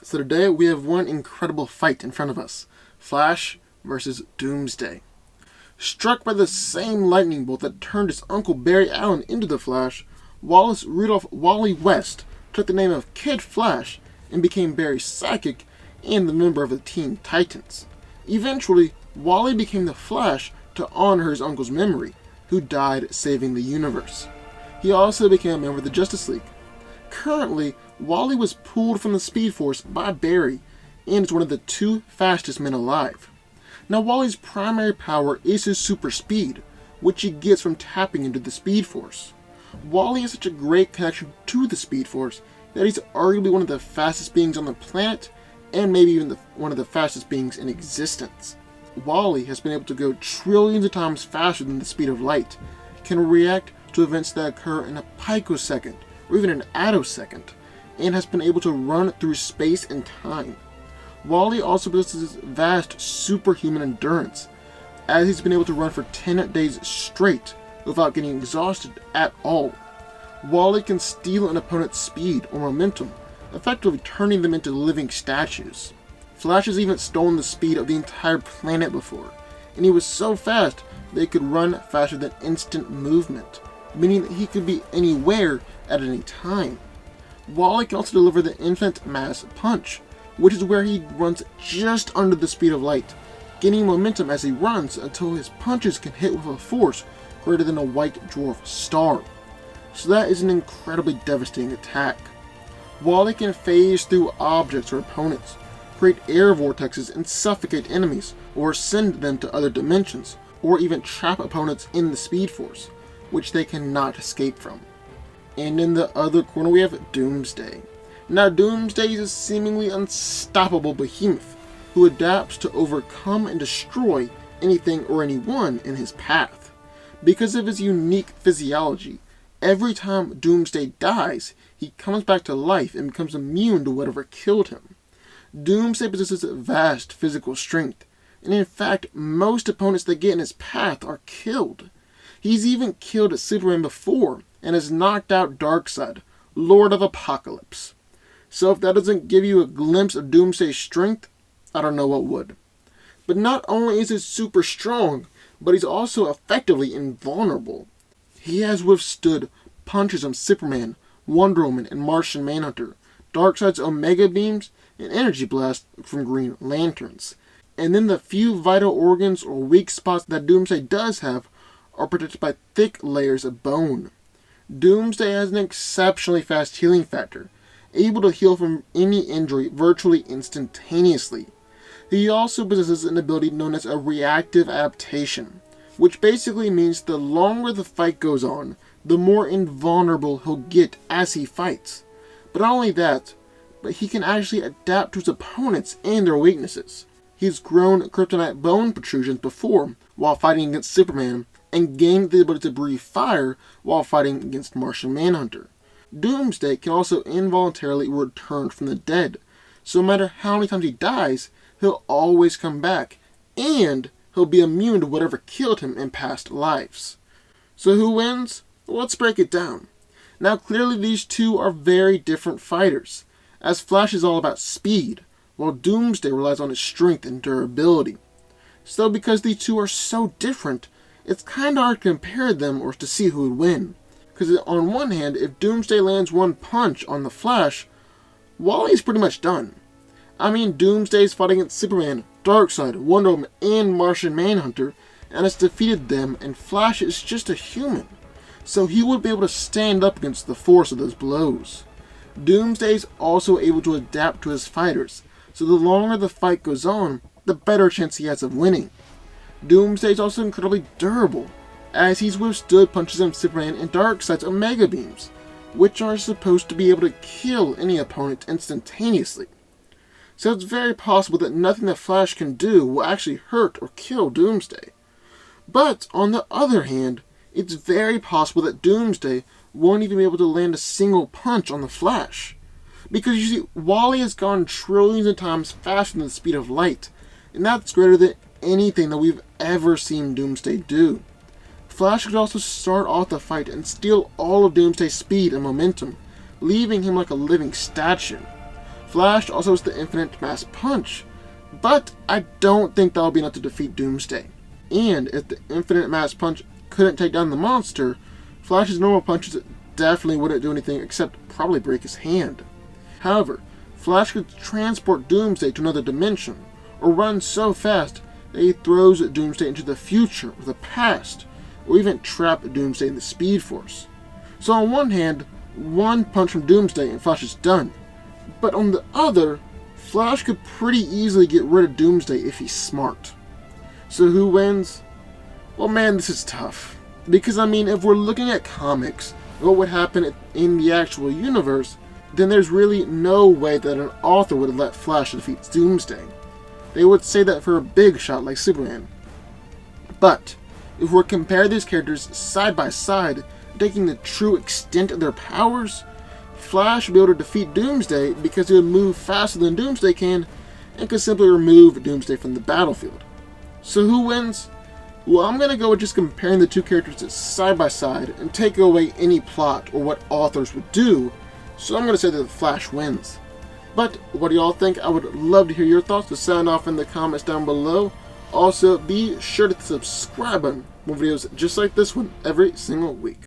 So today we have one incredible fight in front of us. Flash versus Doomsday. Struck by the same lightning bolt that turned his uncle Barry Allen into the Flash, Wallace Rudolph Wally West took the name of Kid Flash and became Barry's sidekick and the member of the Teen Titans. Eventually, Wally became the Flash to honor his uncle's memory, who died saving the universe. He also became a member of the Justice League. Currently, Wally was pulled from the Speed Force by Barry and is one of the two fastest men alive. Now, Wally's primary power is his super speed, which he gets from tapping into the Speed Force. Wally has such a great connection to the Speed Force that he's arguably one of the fastest beings on the planet, and maybe even one of the fastest beings in existence. Wally has been able to go trillions of times faster than the speed of light, can react to events that occur in a picosecond, or even an attosecond, and has been able to run through space and time. Wally also possesses vast superhuman endurance, as he's been able to run for 10 days straight without getting exhausted at all. Wally can steal an opponent's speed or momentum, effectively turning them into living statues. Flash has even stolen the speed of the entire planet before, and he was so fast that he could run faster than instant movement, meaning that he could be anywhere at any time. Wally can also deliver the infinite mass punch, which is where he runs just under the speed of light, gaining momentum as he runs until his punches can hit with a force greater than a white dwarf star. So that is an incredibly devastating attack. Wally can phase through objects or opponents, create air vortexes and suffocate enemies, or send them to other dimensions, or even trap opponents in the Speed Force, which they cannot escape from. And in the other corner we have Doomsday. Now, Doomsday is a seemingly unstoppable behemoth who adapts to overcome and destroy anything or anyone in his path. Because of his unique physiology, every time Doomsday dies, he comes back to life and becomes immune to whatever killed him. Doomsday possesses vast physical strength, and in fact, most opponents that get in his path are killed. He's even killed Superman before, and has knocked out Darkseid, Lord of Apocalypse. So if that doesn't give you a glimpse of Doomsday's strength, I don't know what would. But not only is he super strong, but he's also effectively invulnerable. He has withstood punches from Superman, Wonder Woman, and Martian Manhunter, Darkseid's Omega Beams, and Energy Blast from Green Lanterns. And then the few vital organs or weak spots that Doomsday does have are protected by thick layers of bone. Doomsday has an exceptionally fast healing factor, able to heal from any injury virtually instantaneously. He also possesses an ability known as a reactive adaptation, which basically means the longer the fight goes on, the more invulnerable he'll get as he fights. But not only that, but he can actually adapt to his opponents and their weaknesses. He's grown kryptonite bone protrusions before while fighting against Superman, and gained the ability to breathe fire while fighting against Martian Manhunter. Doomsday can also involuntarily return from the dead, so no matter how many times he dies, he'll always come back, and he'll be immune to whatever killed him in past lives. So who wins? Well, let's break it down. Now, clearly these two are very different fighters, as Flash is all about speed, while Doomsday relies on his strength and durability. So because these two are so different, it's kinda hard to compare them or to see who would win. Because on one hand, if Doomsday lands one punch on the Flash, Wally's pretty much done. I mean, Doomsday's fighting against Superman, Darkseid, Wonder Woman, and Martian Manhunter, and has defeated them, and Flash is just a human. So he would be able to stand up against the force of those blows. Doomsday's also able to adapt to his fighters, so the longer the fight goes on, the better chance he has of winning. Doomsday is also incredibly durable, as he's withstood punches from Superman and Darkseid's Omega Beams, which are supposed to be able to kill any opponent instantaneously. So it's very possible that nothing that Flash can do will actually hurt or kill Doomsday. But on the other hand, it's very possible that Doomsday won't even be able to land a single punch on the Flash. Because you see, Wally has gone trillions of times faster than the speed of light, and that's greater than anything that we've ever seen Doomsday do. Flash could also start off the fight and steal all of Doomsday's speed and momentum, leaving him like a living statue. Flash also has the infinite mass punch, but I don't think that'll be enough to defeat Doomsday. And if the infinite mass punch couldn't take down the monster, Flash's normal punches definitely wouldn't do anything except probably break his hand. However, Flash could transport Doomsday to another dimension, or run so fast that he throws Doomsday into the future or the past, or even trap Doomsday in the Speed Force. So on one hand, one punch from Doomsday and Flash is done. But on the other, Flash could pretty easily get rid of Doomsday if he's smart. So who wins? Well man, this is tough. Because if we're looking at comics, what would happen in the actual universe, then there's really no way that an author would let Flash defeat Doomsday. They would say that for a big shot like Superman. But if we compare these characters side by side, taking the true extent of their powers, Flash would be able to defeat Doomsday because he would move faster than Doomsday can and could simply remove Doomsday from the battlefield. So who wins? Well, I'm going to go with just comparing the two characters side by side and take away any plot or what authors would do, so I'm going to say that the Flash wins. But what do y'all think? I would love to hear your thoughts, so sound off in the comments down below. Also, be sure to subscribe button for videos just like this one every single week.